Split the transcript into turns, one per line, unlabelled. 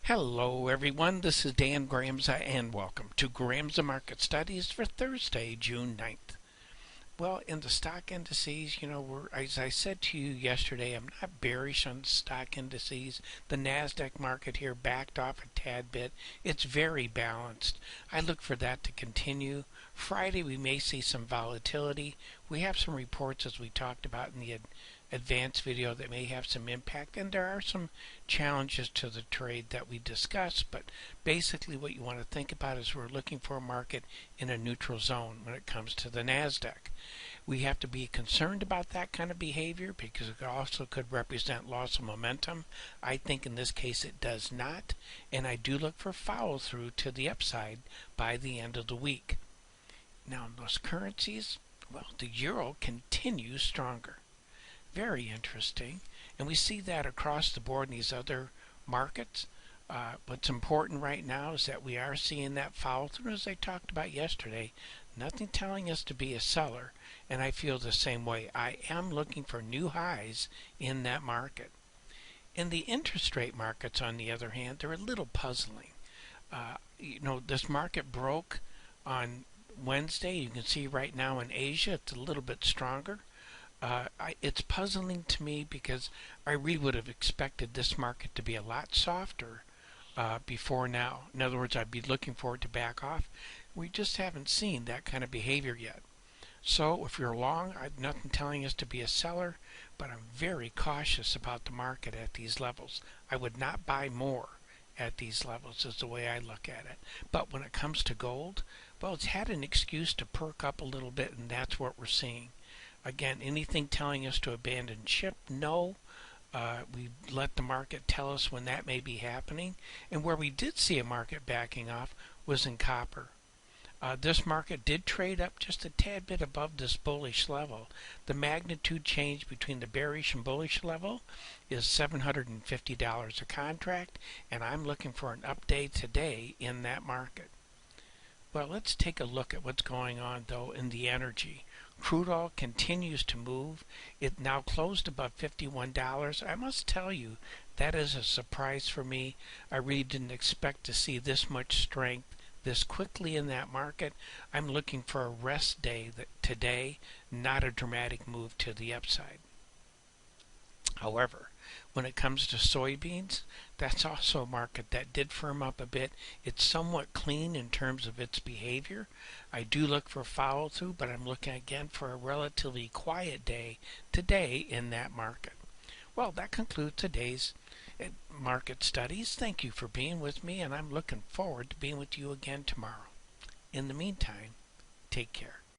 Hello everyone, this is Dan Gramza and welcome to Gramza Market Studies for Thursday, June 9th. Well, in the stock indices, as I said to you yesterday, I'm not bearish on stock indices. The NASDAQ market here backed off a tad bit. It's very balanced. I look for that to continue. Friday, we may see some volatility. We have some reports, as we talked about in the advanced video, that may have some impact, and there are some challenges to the trade that we discussed, but basically what you want to think about is we're looking for a market in a neutral zone when it comes to the NASDAQ. We have to be concerned about that kind of behavior because it also could represent loss of momentum. I think in this case it does not, and I do look for follow through to the upside by the end of the week. Now in those currencies, well, the euro continues stronger. Very interesting, and we see that across the board in these other markets. What's important right now is that we are seeing that follow through, as I talked about yesterday. Nothing telling us to be a seller, and I feel the same way. I am looking for new highs in that market. In the interest rate markets, on the other hand, they're a little puzzling. This market broke on Wednesday. You can see right now in Asia it's a little bit stronger. It's puzzling to me because I really would have expected this market to be a lot softer before now. In other words, I'd be looking for it to back off. We just haven't seen that kind of behavior yet. So if you're long, I've nothing telling us to be a seller, but I'm very cautious about the market at these levels. I would not buy more at these levels is the way I look at it. But when it comes to gold, well, it's had an excuse to perk up a little bit, and that's what we're seeing. Again, anything telling us to abandon ship? No. We let the market tell us when that may be happening. And where we did see a market backing off was in copper. This market did trade up just a tad bit above this bullish level. The magnitude change between the bearish and bullish level is $750 a contract, and I'm looking for an update today in that market. Well, let's take a look at what's going on, though, in the energy. Crude oil continues to move. It now closed above $51. I must tell you, that is a surprise for me. I really didn't expect to see this much strength this quickly in that market. I'm looking for a rest day today, not a dramatic move to the upside. However, when it comes to soybeans, that's also a market that did firm up a bit. It's somewhat clean in terms of its behavior. I do look for follow through, but I'm looking again for a relatively quiet day today in that market. Well, that concludes today's market studies. Thank you for being with me, and I'm looking forward to being with you again tomorrow. In the meantime, take care.